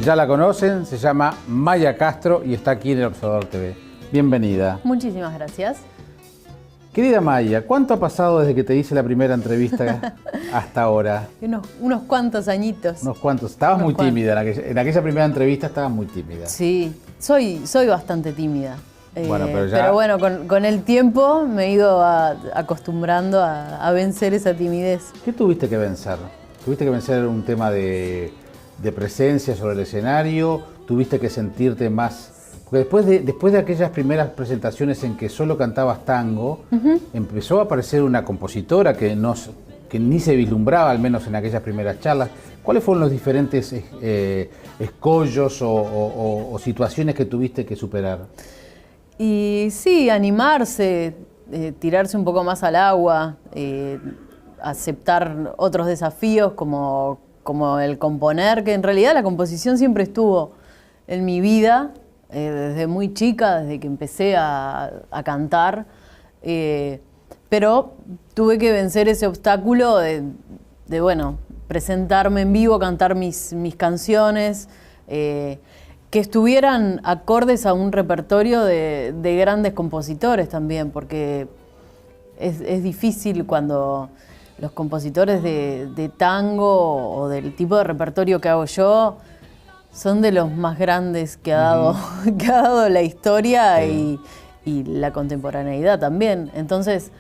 ya la conocen, se llama Maya Castro y está aquí en El Observador TV. Bienvenida. Muchísimas gracias. Querida Maya, ¿cuánto ha pasado desde que te hice la primera entrevista hasta ahora? Unos cuantos añitos. Unos cuantos. Estabas muy tímida. En aquella primera entrevista estabas muy tímida. Sí, soy bastante tímida. Bueno, pero bueno, con el tiempo me he ido acostumbrando a vencer esa timidez. ¿Qué tuviste que vencer? ¿Tuviste que vencer un tema de presencia sobre el escenario? ¿Tuviste que sentirte más...? Porque después de aquellas primeras presentaciones en que solo cantabas tango, empezó a aparecer una compositora que ni se vislumbraba, al menos en aquellas primeras charlas. ¿Cuáles fueron los diferentes escollos o situaciones que tuviste que superar? Y sí, animarse, tirarse un poco más al agua, aceptar otros desafíos como el componer, que en realidad la composición siempre estuvo en mi vida, desde muy chica, desde que empecé a cantar, pero tuve que vencer ese obstáculo de presentarme en vivo, cantar mis canciones, que estuvieran acordes a un repertorio de grandes compositores también, porque es difícil cuando los compositores de tango o del tipo de repertorio que hago yo son de los más grandes que ha dado la historia y la contemporaneidad también. Entonces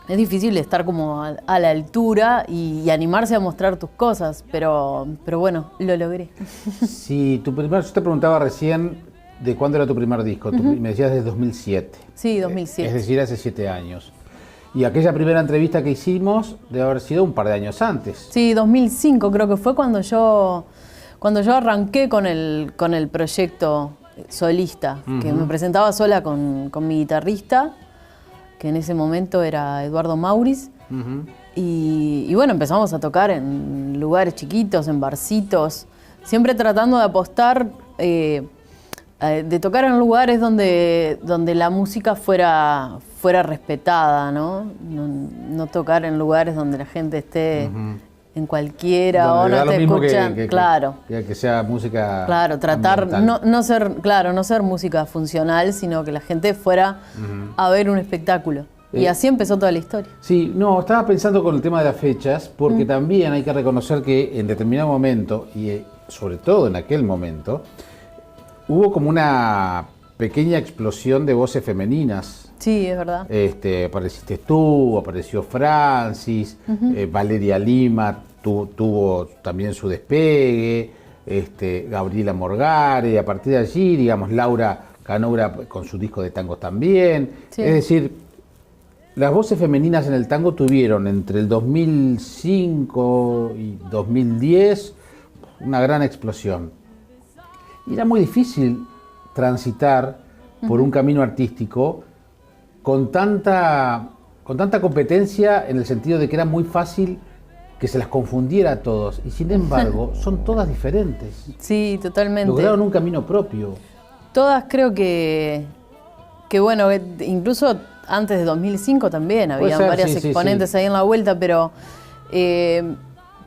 es difícil estar como a la altura y animarse a mostrar tus cosas, pero bueno, lo logré. Sí, yo te preguntaba recién de cuándo era tu primer disco. Me decías desde 2007. Sí, 2007. Es decir, hace 7 años. Y aquella primera entrevista que hicimos debe haber sido un par de años antes. Sí, 2005 creo que fue cuando yo arranqué con el proyecto solista, que me presentaba sola con mi guitarrista, que en ese momento era Eduardo Mauriz, y bueno, empezamos a tocar en lugares chiquitos, en barcitos, siempre tratando de apostar, de tocar en lugares donde la música fuera respetada, ¿no? No tocar en lugares donde la gente esté en cualquiera donde o no te escuchan, claro. Que sea música. Claro, tratar no ser música funcional, sino que la gente fuera a ver un espectáculo. Y así empezó toda la historia. Sí, no, estaba pensando con el tema de las fechas, porque también hay que reconocer que en determinado momento, y sobre todo en aquel momento, hubo como una pequeña explosión de voces femeninas. Sí, es verdad. Apareciste tú, apareció Francis, Valeria Lima tuvo también su despegue, Gabriela Morgare, y a partir de allí, digamos, Laura Canora con su disco de tangos también. Sí. Es decir, las voces femeninas en el tango tuvieron entre el 2005 y 2010 una gran explosión. Y era muy difícil transitar por un camino artístico con tanta competencia, en el sentido de que era muy fácil que se las confundiera a todos. Y sin embargo, son todas diferentes. Sí, totalmente. Lograron un camino propio. Todas creo que bueno, incluso antes de 2005 también había varias exponentes ahí en la vuelta, pero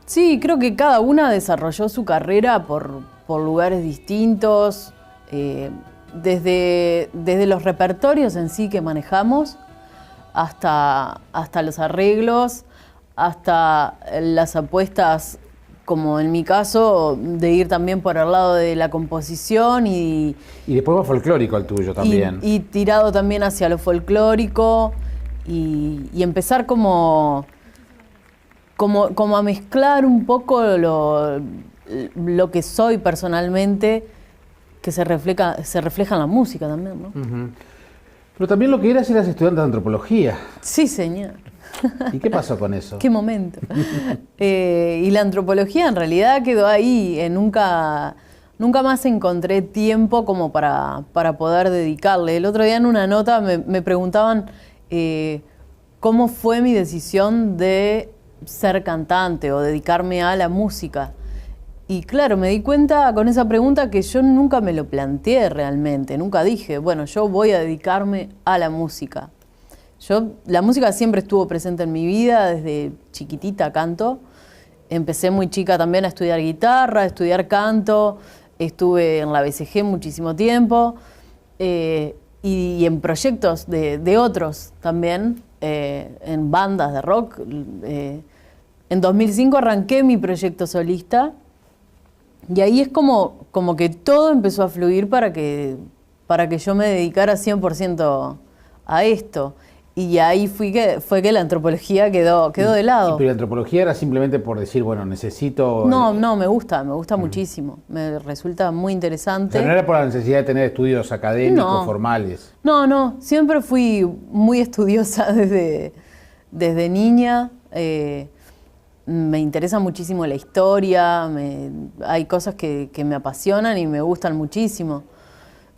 sí, creo que cada una desarrolló su carrera por lugares distintos, desde los repertorios en sí que manejamos hasta los arreglos, hasta las apuestas, como en mi caso, de ir también por el lado de la composición y después más folclórico el tuyo también. Y tirado también hacia lo folclórico y empezar como a mezclar un poco lo que soy personalmente, que se refleja en la música también, ¿no? Pero también lo que eras estudiante de antropología. Sí, señor. ¿Y qué pasó con eso? ¿Qué momento? Y la antropología en realidad quedó ahí. Nunca más encontré tiempo como para poder dedicarle. El otro día en una nota me preguntaban cómo fue mi decisión de ser cantante o dedicarme a la música. Y claro, me di cuenta con esa pregunta que yo nunca me lo planteé realmente. Nunca dije, bueno, yo voy a dedicarme a la música. La música siempre estuvo presente en mi vida, desde chiquitita canto, empecé muy chica también a estudiar guitarra, a estudiar canto, estuve en la BCG muchísimo tiempo y en proyectos de otros también, en bandas de rock. En 2005 arranqué mi proyecto solista y ahí es como que todo empezó a fluir para que yo me dedicara 100% a esto. Y ahí fue que la antropología quedó de lado. Pero la antropología era simplemente por decir, bueno, necesito... No, me gusta muchísimo. Me resulta muy interesante. O sea, no era por la necesidad de tener estudios académicos, formales. No, siempre fui muy estudiosa desde niña. Me interesa muchísimo la historia, hay cosas que me apasionan y me gustan muchísimo.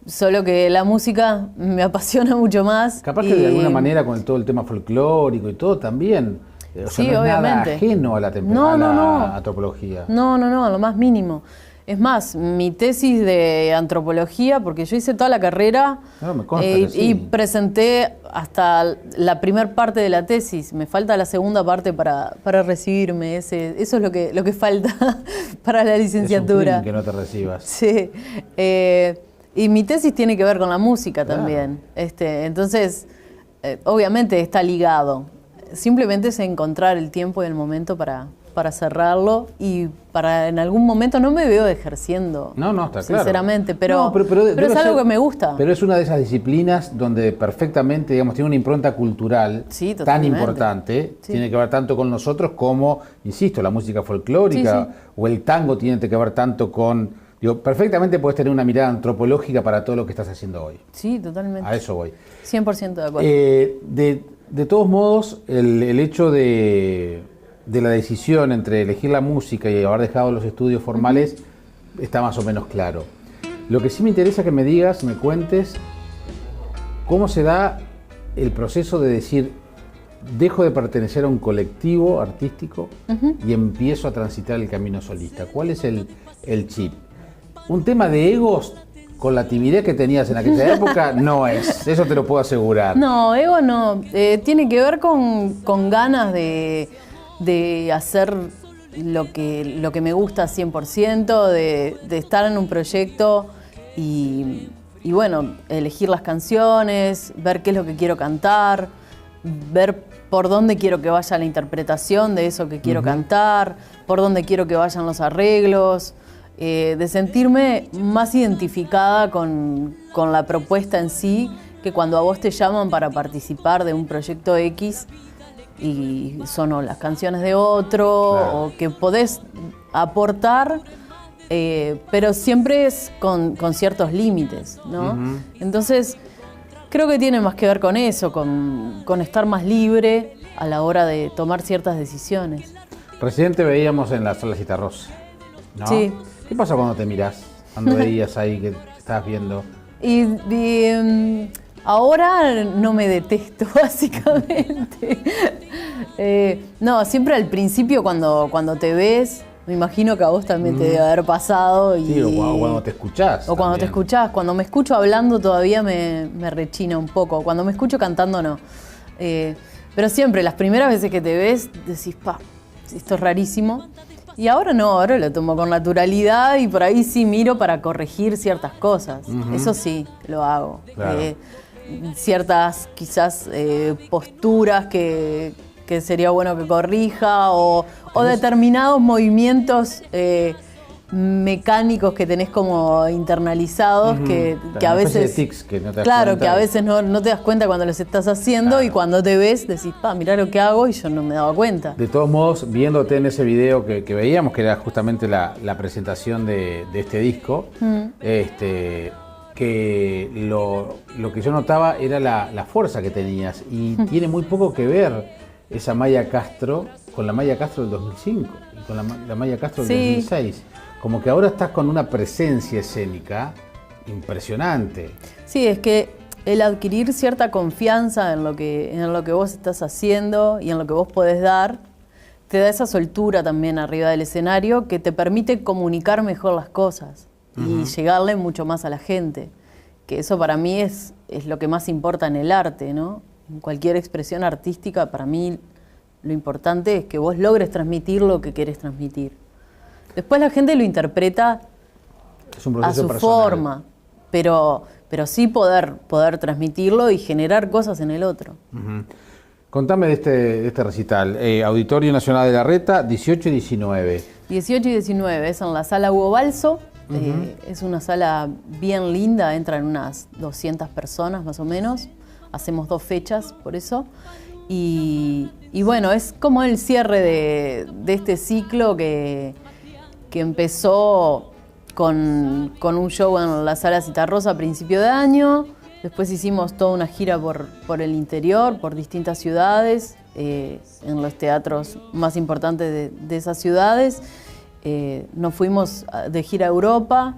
Solo que la música me apasiona mucho más. Capaz que de alguna manera con todo el tema folclórico y todo también. O sea, sí, no es obviamente. Nada ajeno a la antropología. No, lo más mínimo. Es más, mi tesis de antropología, porque yo hice toda la carrera me consta que sí. y presenté hasta la primera parte de la tesis. Me falta la segunda parte para recibirme. Eso es lo que falta para la licenciatura. Es un crimen que no te recibas. Sí. Y mi tesis tiene que ver con la música también. Entonces, obviamente está ligado. Simplemente es encontrar el tiempo y el momento para cerrarlo y para en algún momento no me veo ejerciendo. No, está claro. Sinceramente, pero es algo que me gusta. Pero es una de esas disciplinas donde perfectamente, digamos, tiene una impronta cultural tan importante, tiene que ver tanto con nosotros como, insisto, la música folclórica o el tango tiene que ver tanto con... Digo, perfectamente puedes tener una mirada antropológica para todo lo que estás haciendo hoy. Sí, totalmente. A eso voy. 100% de acuerdo. De todos modos, el hecho de la decisión entre elegir la música y haber dejado los estudios formales está más o menos claro. Lo que sí me interesa que me digas, me cuentes, cómo se da el proceso de decir, dejo de pertenecer a un colectivo artístico y empiezo a transitar el camino solista. ¿Cuál es el chip? Un tema de egos con la timidez que tenías en aquella época no es, eso te lo puedo asegurar. No, ego no. Tiene que ver con ganas de hacer lo que me gusta 100%, de estar en un proyecto y bueno, elegir las canciones, ver qué es lo que quiero cantar, ver por dónde quiero que vaya la interpretación de eso que quiero cantar, por dónde quiero que vayan los arreglos. De sentirme más identificada con la propuesta en sí, que cuando a vos te llaman para participar de un proyecto X y son las canciones de otro, claro, o que podés aportar, pero siempre es con ciertos límites, ¿no? Entonces, creo que tiene más que ver con eso, con estar más libre a la hora de tomar ciertas decisiones. Recién te veíamos en la Sala Citarrosa, ¿no? Sí. ¿Qué pasa cuando te mirás? Cuando veías ahí que estabas viendo. Ahora no me detesto, básicamente. No, siempre al principio cuando te ves, me imagino que a vos también te debe haber pasado. Sí, o cuando te escuchás. O cuando te escuchás. Cuando me escucho hablando todavía me rechina un poco. Cuando me escucho cantando no. Pero siempre, las primeras veces que te ves, decís, esto es rarísimo. Y ahora no, ahora lo tomo con naturalidad y por ahí sí miro para corregir ciertas cosas. Eso sí, lo hago. Claro. Ciertas quizás posturas que sería bueno que corrija o determinados movimientos mecánicos que tenés como internalizados que a veces tics que no te das claro cuenta. Que a veces no te das cuenta cuando los estás haciendo, claro, y cuando te ves decís, mirá lo que hago y yo no me daba cuenta. De todos modos, viéndote en ese video que veíamos, que era justamente la presentación de este disco, que lo que yo notaba era la fuerza que tenías y tiene muy poco que ver esa Maya Castro con la Maya Castro del 2005 y con la Maya Castro del 2006. Como que ahora estás con una presencia escénica impresionante. Sí, es que el adquirir cierta confianza en lo que vos estás haciendo y en lo que vos podés dar, te da esa soltura también arriba del escenario que te permite comunicar mejor las cosas y llegarle mucho más a la gente. Que eso para mí es lo que más importa en el arte, ¿no? En cualquier expresión artística, para mí Lo importante es que vos logres transmitir lo que querés transmitir. Después la gente lo interpreta Es un a proceso su personal. forma, pero sí poder transmitirlo y generar cosas en el otro. Ujú. Contame de este recital. Auditorio Nacional de la Reta, 18 y 19. 18 y 19 es en la sala Hugo Balso. Es una sala bien linda, entran unas 200 personas más o menos. Hacemos 2 fechas por eso. Y bueno, es como el cierre de este ciclo que empezó con un show en la Sala Citarrosa a principio de año. Después hicimos toda una gira por el interior, por distintas ciudades, en los teatros más importantes de esas ciudades. Nos fuimos de gira a Europa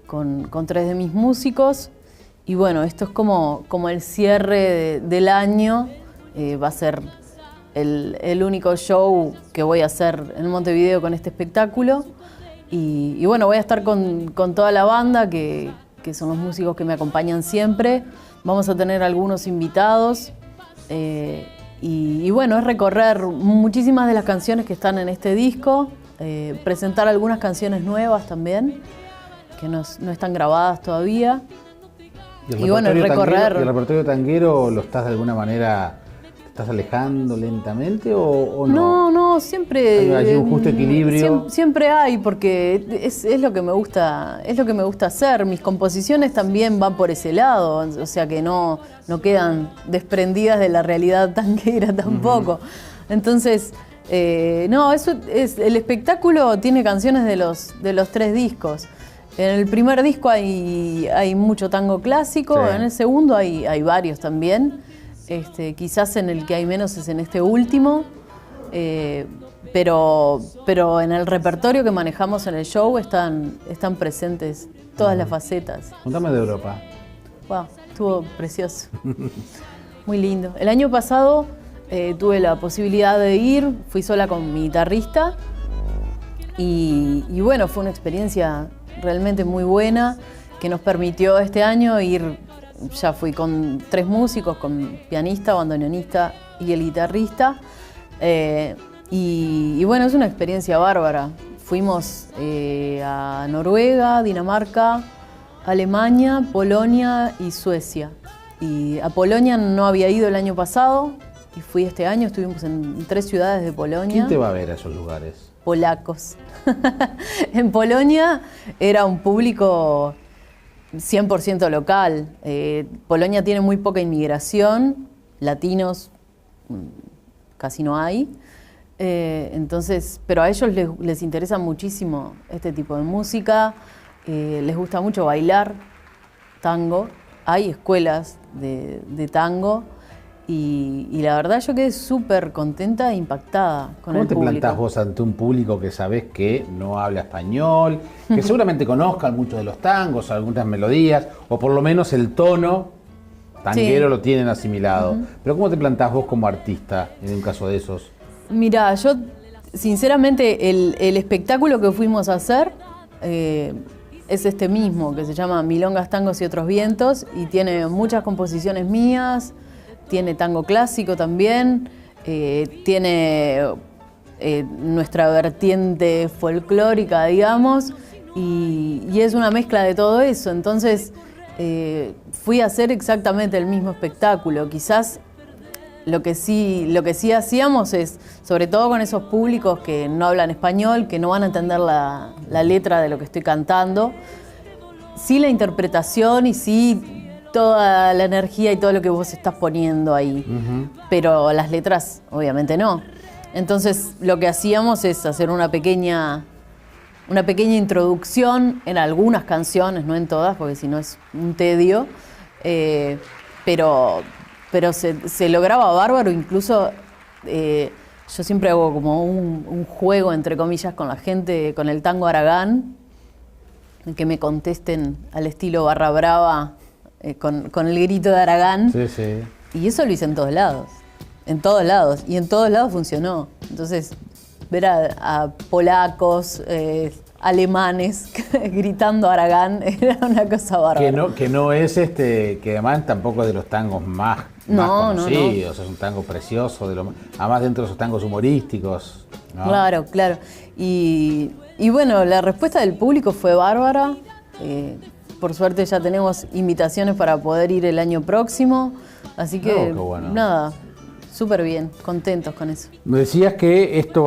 con 3 de mis músicos. Y bueno, esto es como el cierre del año. Va a ser el único show que voy a hacer en Montevideo con este espectáculo. Y bueno, voy a estar con toda la banda, que son los músicos que me acompañan siempre. Vamos a tener algunos invitados. Y bueno, es recorrer muchísimas de las canciones que están en este disco, presentar algunas canciones nuevas también, que no están grabadas todavía. Y bueno, el recorrer. ¿Y el repertorio tanguero lo estás de alguna manera, te estás alejando lentamente o no? No, siempre. Hay un justo equilibrio. Siempre hay, porque es lo que me gusta, hacer. Mis composiciones también van por ese lado, o sea que no quedan desprendidas de la realidad tanguera tampoco. Entonces, eso es, el espectáculo tiene canciones de los 3 discos. En el primer disco hay mucho tango clásico, Sí. En el segundo hay varios también. Quizás en el que hay menos es en este último, pero en el repertorio que manejamos en el show están presentes todas las facetas. Contame de Europa. Wow, estuvo precioso. Muy lindo. El año pasado tuve la posibilidad de ir, fui sola con mi guitarrista y bueno, fue una experiencia realmente muy buena que nos permitió este año ir. Ya fui con 3 músicos, con pianista, bandoneonista y el guitarrista. Y bueno, es una experiencia bárbara. Fuimos a Noruega, Dinamarca, Alemania, Polonia y Suecia. Y a Polonia no había ido el año pasado y fui este año. Estuvimos en 3 ciudades de Polonia. ¿Quién te va a ver a esos lugares? Polacos. En Polonia era un público 100% local. Polonia tiene muy poca inmigración, latinos casi no hay. Entonces, pero a ellos les interesa muchísimo este tipo de música. Les gusta mucho bailar tango. Hay escuelas de tango. Y la verdad yo quedé súper contenta e impactada con el público. ¿Cómo te plantás vos ante un público que sabés que no habla español, que seguramente conozcan muchos de los tangos, algunas melodías, o por lo menos el tono tanguero lo tienen asimilado? Pero ¿cómo te plantás vos como artista en un caso de esos? Mirá, yo sinceramente el espectáculo que fuimos a hacer es este mismo, que se llama Milongas, Tangos y Otros Vientos, y tiene muchas composiciones mías. Tiene tango clásico también, tiene nuestra vertiente folclórica, digamos, y es una mezcla de todo eso. Entonces fui a hacer exactamente el mismo espectáculo. Quizás lo que sí hacíamos es, sobre todo con esos públicos que no hablan español, que no van a entender la letra de lo que estoy cantando, sí la interpretación y sí toda la energía y todo lo que vos estás poniendo ahí, pero las letras obviamente no. Entonces lo que hacíamos es hacer una pequeña introducción en algunas canciones, no en todas, porque si no es un tedio, pero se lograba bárbaro. Incluso yo siempre hago como un juego, entre comillas, con la gente, con el tango Aragán, que me contesten al estilo Barra Brava, con el grito de Aragán. Sí, sí. Y eso lo hice en todos lados. Y en todos lados funcionó. Entonces, ver a polacos, alemanes gritando Aragán, era una cosa bárbara. Que no es que además tampoco es de los tangos más conocidos, es un tango precioso, además dentro de esos tangos humorísticos, ¿no? Claro, claro. Y bueno, la respuesta del público fue bárbara. Por suerte ya tenemos invitaciones para poder ir el año próximo, así que bueno. Nada, súper bien, contentos con eso. Me decías que estos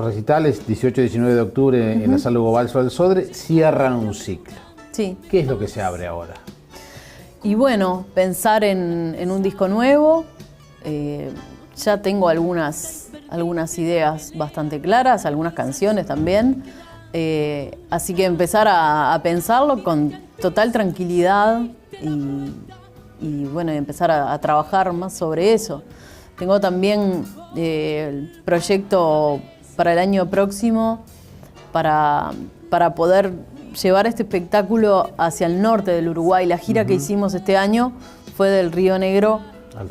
recitales, 18 y 19 de octubre en la Sala Hugo Balso del Sodre, cierran un ciclo. Sí. ¿Qué es lo que se abre ahora? Y bueno, pensar en un disco nuevo. Ya tengo algunas ideas bastante claras, algunas canciones también. Así que empezar a pensarlo con total tranquilidad y bueno, empezar a trabajar más sobre eso. Tengo también el proyecto para el año próximo para poder llevar este espectáculo hacia el norte del Uruguay. La gira que hicimos este año fue del Río Negro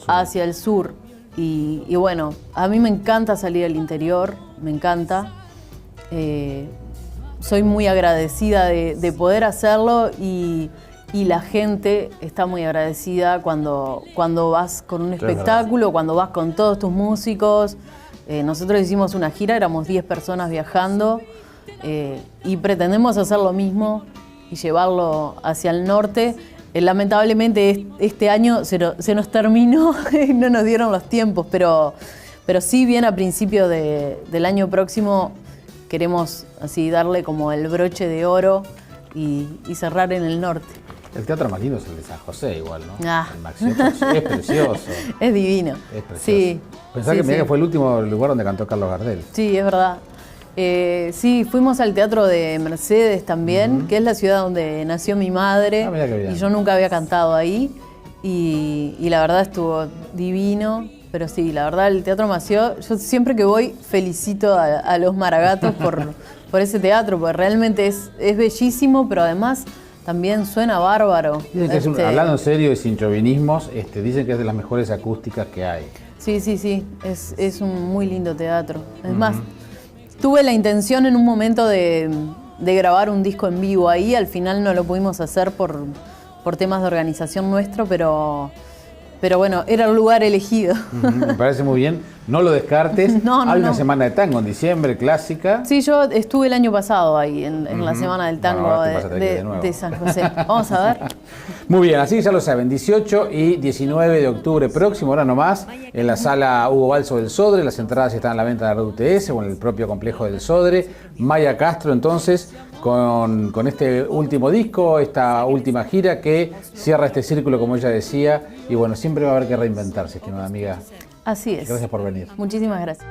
hacia el sur. Y bueno, a mí me encanta salir al interior, me encanta. Soy muy agradecida de poder hacerlo y la gente está muy agradecida cuando vas con un espectáculo, cuando vas con todos tus músicos. Nosotros hicimos una gira, éramos 10 personas viajando y pretendemos hacer lo mismo y llevarlo hacia el norte. Lamentablemente este año se nos terminó y no nos dieron los tiempos, pero sí bien a principio del año próximo queremos así darle como el broche de oro y cerrar en el norte. El teatro más lindo es el de San José igual, ¿no? El Maxi es precioso. Es divino. Es precioso. Sí. Pensá que fue el último lugar donde cantó Carlos Gardel. Sí, es verdad. Sí, fuimos al Teatro de Mercedes también, que es la ciudad donde nació mi madre. Mirá qué bien. Y yo nunca había cantado ahí. Y la verdad estuvo divino. Pero sí, la verdad el Teatro Mació, yo siempre que voy felicito a los Maragatos por ese teatro, porque realmente es bellísimo, pero además también suena bárbaro. Dicen que hablando en serio y sin chauvinismos, dicen que es de las mejores acústicas que hay. Sí, es un muy lindo teatro. Es más, tuve la intención en un momento de grabar un disco en vivo ahí, al final no lo pudimos hacer por temas de organización nuestro, pero bueno, era el lugar elegido. Me parece muy bien. No lo descartes. Hay una semana de tango en diciembre, clásica. Sí, yo estuve el año pasado ahí, en la semana del tango de San José. Vamos a ver. Muy bien, así ya lo saben. 18 y 19 de octubre próximo, ahora nomás, en la Sala Hugo Balso del Sodre. Las entradas están a la venta de la red UTS o en el propio complejo del Sodre. Maya Castro, entonces, con este último disco, esta última gira que cierra este círculo, como ella decía. Y bueno, siempre va a haber que reinventarse, estimada amiga. Así es. Gracias por venir. Muchísimas gracias.